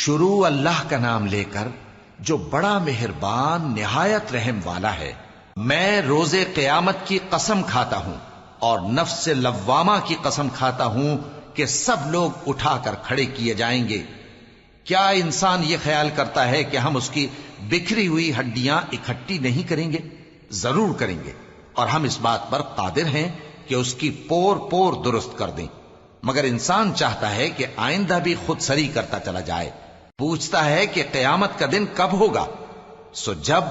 شروع اللہ کا نام لے کر جو بڑا مہربان نہایت رحم والا ہے۔ میں روز قیامت کی قسم کھاتا ہوں اور نفس لوامہ کی قسم کھاتا ہوں کہ سب لوگ اٹھا کر کھڑے کیے جائیں گے۔ کیا انسان یہ خیال کرتا ہے کہ ہم اس کی بکھری ہوئی ہڈیاں اکٹھی نہیں کریں گے؟ ضرور کریں گے، اور ہم اس بات پر قادر ہیں کہ اس کی پور پور درست کر دیں۔ مگر انسان چاہتا ہے کہ آئندہ بھی خود سری کرتا چلا جائے، پوچھتا ہے کہ قیامت کا دن کب ہوگا۔ سو جب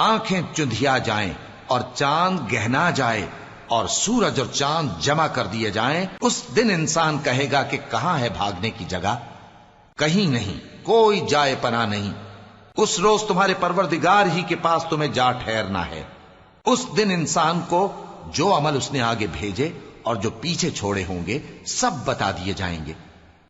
آنکھیں چندھیا جائیں اور چاند گہنا جائے اور سورج اور چاند جمع کر دیے جائیں، اس دن انسان کہے گا کہ کہاں ہے بھاگنے کی جگہ؟ کہیں نہیں، کوئی جائے پناہ نہیں۔ اس روز تمہارے پروردگار ہی کے پاس تمہیں جا ٹھہرنا ہے۔ اس دن انسان کو جو عمل اس نے آگے بھیجے اور جو پیچھے چھوڑے ہوں گے سب بتا دیے جائیں گے۔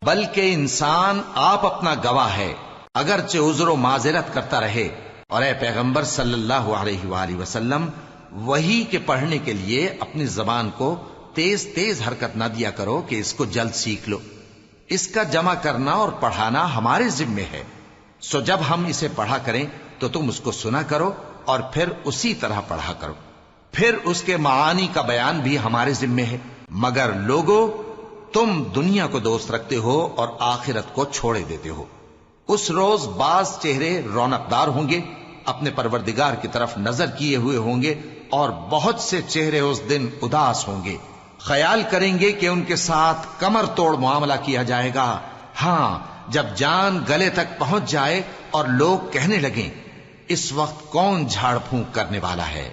بلکہ انسان آپ اپنا گواہ ہے، اگرچہ عذر و معذرت کرتا رہے۔ اور اے پیغمبر صلی اللہ علیہ وآلہ وسلم، وحی کے پڑھنے کے لیے اپنی زبان کو تیز تیز حرکت نہ دیا کرو کہ اس کو جلد سیکھ لو۔ اس کا جمع کرنا اور پڑھانا ہمارے ذمے ہے۔ سو جب ہم اسے پڑھا کریں تو تم اس کو سنا کرو اور پھر اسی طرح پڑھا کرو۔ پھر اس کے معانی کا بیان بھی ہمارے ذمے ہے۔ مگر لوگو، تم دنیا کو دوست رکھتے ہو اور آخرت کو چھوڑے دیتے ہو۔ اس روز بعض چہرے رونقدار ہوں گے، اپنے پروردگار کی طرف نظر کیے ہوئے ہوں گے، اور بہت سے چہرے اس دن اداس ہوں گے، خیال کریں گے کہ ان کے ساتھ کمر توڑ معاملہ کیا جائے گا۔ ہاں، جب جان گلے تک پہنچ جائے اور لوگ کہنے لگیں اس وقت کون جھاڑ پھونک کرنے والا ہے،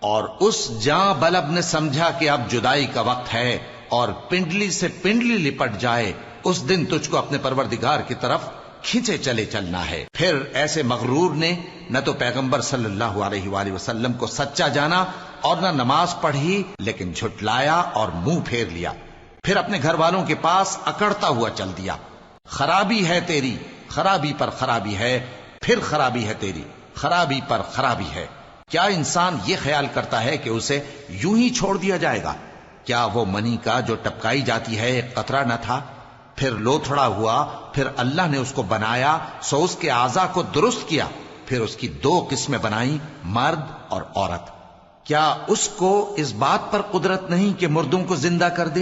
اور اس جاں بلب نے سمجھا کہ اب جدائی کا وقت ہے اور پنڈلی سے پنڈلی لپٹ جائے، اس دن تجھ کو اپنے پروردگار کی طرف کھینچے چلے چلنا ہے۔ پھر ایسے مغرور نے نہ تو پیغمبر صلی اللہ علیہ وآلہ وسلم کو سچا جانا اور نہ نماز پڑھی، لیکن جھٹلایا اور منہ پھیر لیا، پھر اپنے گھر والوں کے پاس اکڑتا ہوا چل دیا۔ خرابی ہے تیری، خرابی پر خرابی ہے، پھر خرابی ہے تیری، خرابی پر خرابی ہے۔ کیا انسان یہ خیال کرتا ہے کہ اسے یوں ہی چھوڑ دیا جائے گا؟ کیا وہ منی کا جو ٹپکائی جاتی ہے ایک قطرہ نہ تھا، پھر لوتھڑا ہوا، پھر اللہ نے اس کو بنایا، سو اس کے اعضاء کو درست کیا، پھر اس کی دو قسمیں بنائیں، مرد اور عورت۔ کیا اس کو اس بات پر قدرت نہیں کہ مردوں کو زندہ کر دے؟